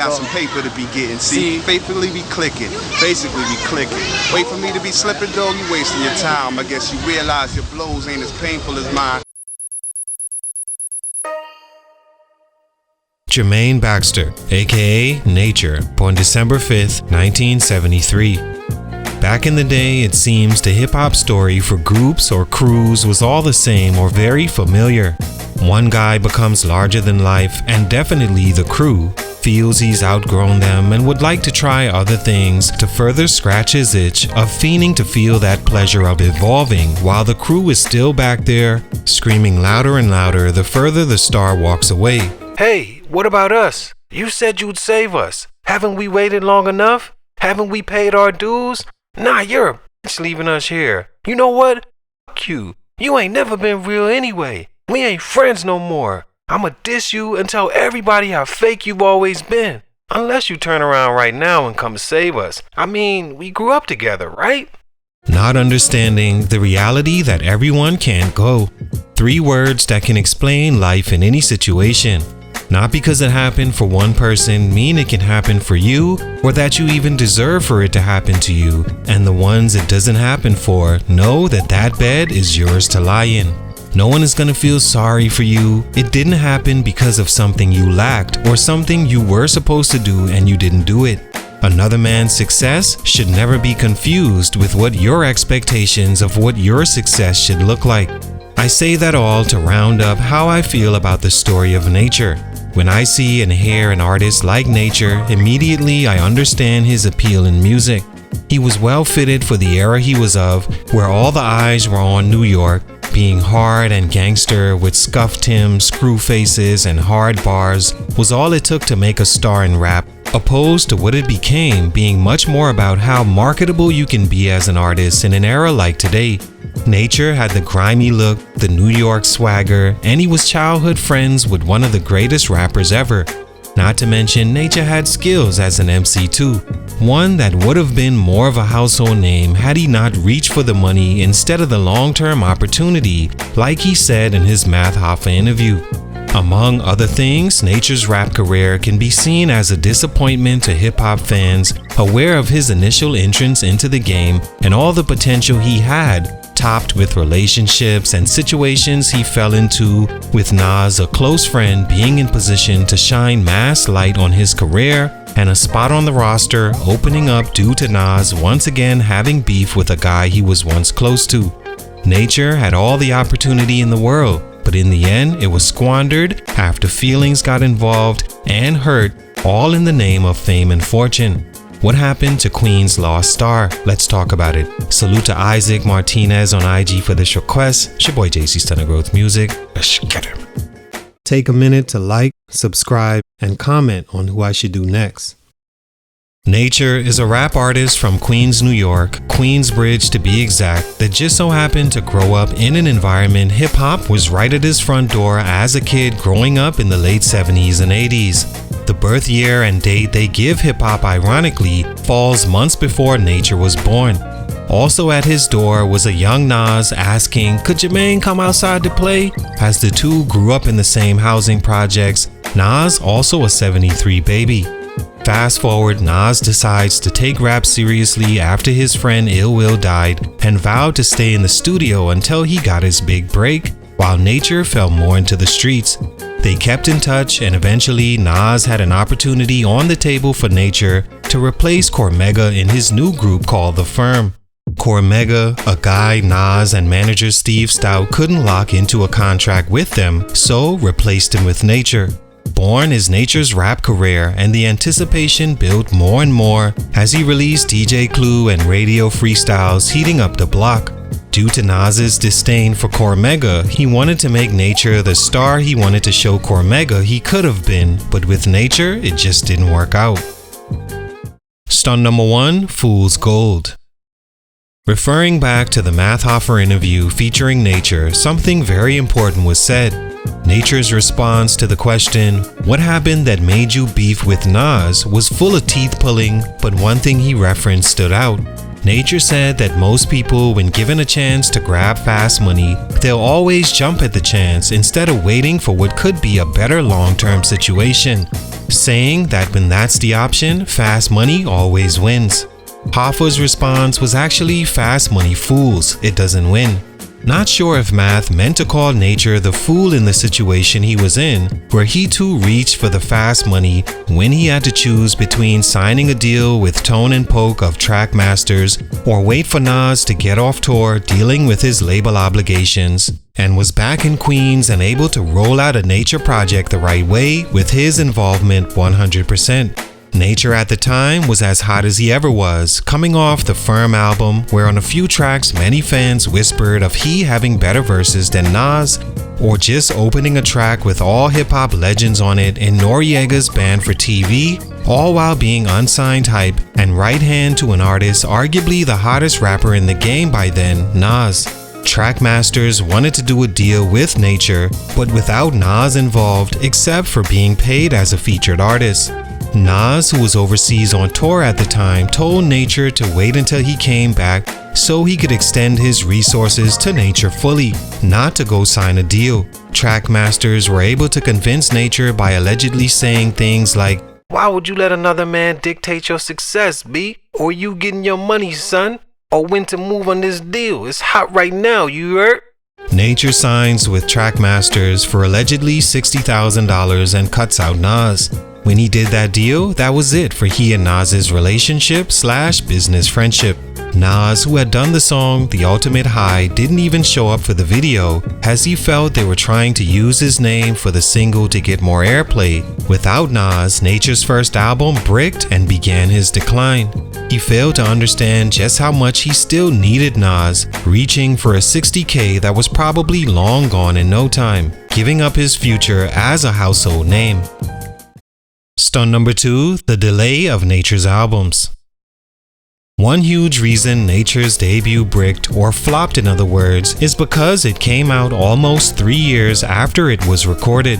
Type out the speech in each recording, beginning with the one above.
Got some paper to be getting. See, faithfully be clicking. Basically be clicking. Wait for me to be slipping, dog. You wasting your time. I guess you realize your blows ain't as painful as mine. Jermain Baxter, aka Nature, born December 5th, 1973. Back in the day, it seems the hip-hop story for groups or crews was all the same or very familiar. One guy becomes larger than life, and definitely the crew feels he's outgrown them and would like to try other things to further scratch his itch of fiending to feel that pleasure of evolving, while the crew is still back there, screaming louder and louder the further the star walks away. Hey, what about us? You said you'd save us. Haven't we waited long enough? Haven't we paid our dues? Nah, you're a bitch leaving us here. You know what? Fuck you. You ain't never been real anyway. We ain't friends no more. I'ma diss you and tell everybody how fake you've always been. Unless you turn around right now and come save us. I mean, we grew up together, right? Not understanding the reality that everyone can't go. 3 words that can explain life in any situation. Not because it happened for one person mean it can happen for you, or that you even deserve for it to happen to you. And the ones it doesn't happen for, know that that bed is yours to lie in. No one is gonna feel sorry for you. It didn't happen because of something you lacked or something you were supposed to do and you didn't do it. Another man's success should never be confused with what your expectations of what your success should look like. I say that all to round up how I feel about the story of Nature. When I see and hear an artist like Nature, immediately I understand his appeal in music. He was well fitted for the era he was of, where all the eyes were on New York, being hard and gangster with scuffed Timbs, screw faces, and hard bars was all it took to make a star in rap, opposed to what it became being much more about how marketable you can be as an artist in an era like today. Nature had the grimy look, the New York swagger, and he was childhood friends with one of the greatest rappers ever. Not to mention, Nature had skills as an MC too, one that would have been more of a household name had he not reached for the money instead of the long-term opportunity, like he said in his Math Hoffa interview. Among other things, Nature's rap career can be seen as a disappointment to hip-hop fans, aware of his initial entrance into the game and all the potential he had, topped with relationships and situations he fell into, with Nas, a close friend, being in position to shine mass light on his career, and a spot on the roster opening up due to Nas once again having beef with a guy he was once close to. Nature had all the opportunity in the world, but in the end it was squandered after feelings got involved and hurt, all in the name of fame and fortune. What happened to Queen's lost star? Let's talk about it. Salute to Isaac Martinez on IG for this request. It's your boy JC Stunted Growth Music. Let's get him. Take a minute to like, subscribe, and comment on who I should do next. Nature is a rap artist from Queens, New York, Queensbridge to be exact, that just so happened to grow up in an environment hip-hop was right at his front door as a kid growing up in the late 70s and 80s. The birth year and date they give hip-hop ironically falls months before Nature was born. Also at his door was a young Nas asking, could Jermain come outside to play? As the two grew up in the same housing projects, Nas also a 73 baby. Fast forward, Nas decides to take rap seriously after his friend Ill Will died and vowed to stay in the studio until he got his big break, while Nature fell more into the streets. They kept in touch, and eventually Nas had an opportunity on the table for Nature to replace Cormega in his new group called The Firm. Cormega, a guy Nas and manager Steve Stoute couldn't lock into a contract with them, so replaced him with Nature. Born is Nature's rap career, and the anticipation built more and more as he released DJ Clue and radio freestyles heating up the block. Due to Nas's disdain for Cormega, he wanted to make Nature the star he wanted to show Cormega he could have been, but with Nature, it just didn't work out. Stunt number 1, Fool's Gold. Referring back to the Math Hoffa interview featuring Nature, something very important was said. Nature's response to the question, what happened that made you beef with Nas, was full of teeth pulling, but one thing he referenced stood out. Nature said that most people, when given a chance to grab fast money, they'll always jump at the chance instead of waiting for what could be a better long-term situation, saying that when that's the option, fast money always wins. Hoffa's response was actually fast money fools, it doesn't win. Not sure if Math meant to call Nature the fool in the situation he was in, where he too reached for the fast money when he had to choose between signing a deal with Tone and Poke of Trackmasters or wait for Nas to get off tour dealing with his label obligations, and was back in Queens and able to roll out a Nature project the right way with his involvement 100%. Nature at the time was as hot as he ever was, coming off the Firm album, where on a few tracks many fans whispered of he having better verses than Nas, or just opening a track with all hip-hop legends on it in Noriega's Band for TV, all while being unsigned hype and right hand to an artist arguably the hottest rapper in the game by then, Nas. Trackmasters wanted to do a deal with Nature, but without Nas involved except for being paid as a featured artist. Nas, who was overseas on tour at the time, told Nature to wait until he came back so he could extend his resources to Nature fully, not to go sign a deal. Trackmasters were able to convince Nature by allegedly saying things like, "Why would you let another man dictate your success, B? Or you getting your money, son? Or when to move on this deal? It's hot right now, you heard?" Nature signs with Trackmasters for allegedly $60,000 and cuts out Nas. When he did that deal, that was it for he and Nas's relationship/business friendship. Nas, who had done the song The Ultimate High, didn't even show up for the video, as he felt they were trying to use his name for the single to get more airplay. Without Nas, Nature's first album bricked and began his decline. He failed to understand just how much he still needed Nas, reaching for a $60K that was probably long gone in no time, giving up his future as a household name. Stunt number 2, the delay of Nature's albums. One huge reason Nature's debut bricked, or flopped in other words, is because it came out almost 3 years after it was recorded.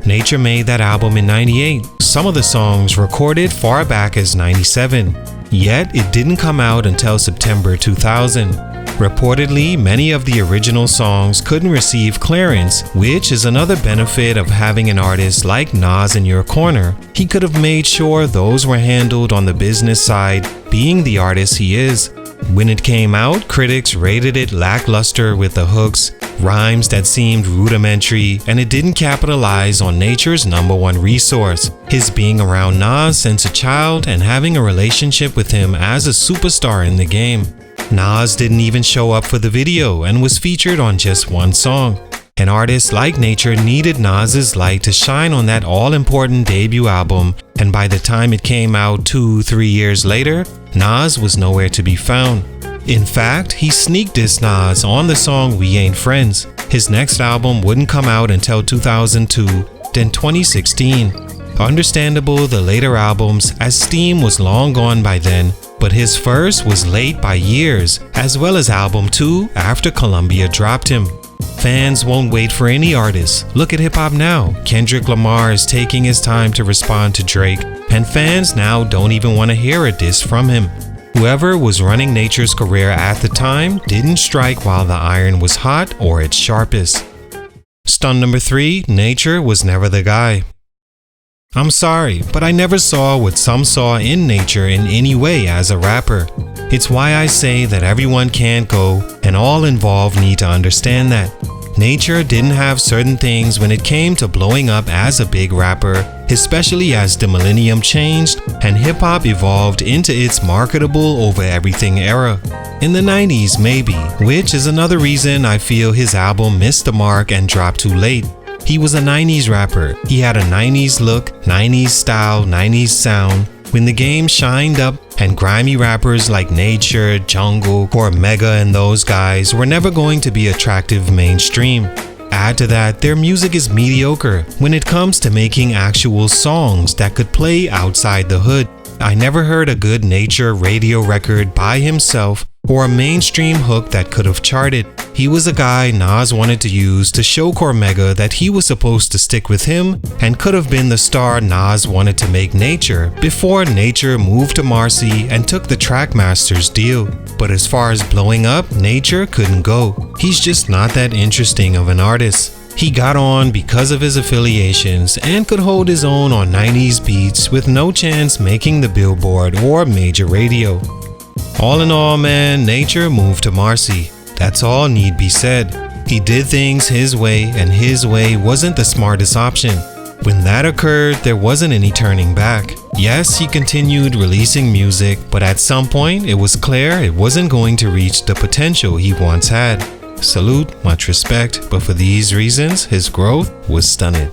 Nature made that album in '98, some of the songs recorded far back as '97, yet it didn't come out until September 2000. Reportedly, many of the original songs couldn't receive clearance, which is another benefit of having an artist like Nas in your corner. He could have made sure those were handled on the business side, being the artist he is. When it came out, critics rated it lackluster with the hooks, rhymes that seemed rudimentary, and it didn't capitalize on Nature's #1 resource, his being around Nas since a child and having a relationship with him as a superstar in the game. Nas didn't even show up for the video and was featured on just one song. An artist like Nature needed Nas's light to shine on that all-important debut album, and by the time it came out 2-3 years later, Nas was nowhere to be found. In fact, he sneak dissed Nas on the song We Ain't Friends. His next album wouldn't come out until 2002, then 2016. Understandable the later albums, as steam was long gone by then, but his first was late by years, as well as album 2 after Columbia dropped him. Fans won't wait for any artist. Look at hip hop now. Kendrick Lamar is taking his time to respond to Drake, and fans now don't even want to hear a diss from him. Whoever was running Nature's career at the time didn't strike while the iron was hot or its sharpest. Stunt number 3, Nature was never the guy. I'm sorry, but I never saw what some saw in Nature in any way as a rapper. It's why I say that everyone can't go, and all involved need to understand that. Nature didn't have certain things when it came to blowing up as a big rapper, especially as the millennium changed and hip-hop evolved into its marketable over everything era. In the 90s maybe, which is another reason I feel his album missed the mark and dropped too late. He was a 90s rapper. He had a 90s look, 90s style, 90s sound. When the game shined up and grimy rappers like Nature, Jungle, Cormega and those guys were never going to be attractive mainstream. Add to that, their music is mediocre when it comes to making actual songs that could play outside the hood. I never heard a good Nature radio record by himself or a mainstream hook that could have charted. He was a guy Nas wanted to use to show Cormega that he was supposed to stick with him and could have been the star Nas wanted to make Nature before Nature moved to Marcy and took the Trackmaster's deal. But as far as blowing up, Nature couldn't go. He's just not that interesting of an artist. He got on because of his affiliations and could hold his own on 90s beats with no chance making the Billboard or major radio. All in all, man, Nature moved to Marcy. That's all need be said. He did things his way, and his way wasn't the smartest option. When that occurred, there wasn't any turning back. Yes, he continued releasing music, but at some point it was clear it wasn't going to reach the potential he once had. Salute, much respect, but for these reasons, his growth was stunted.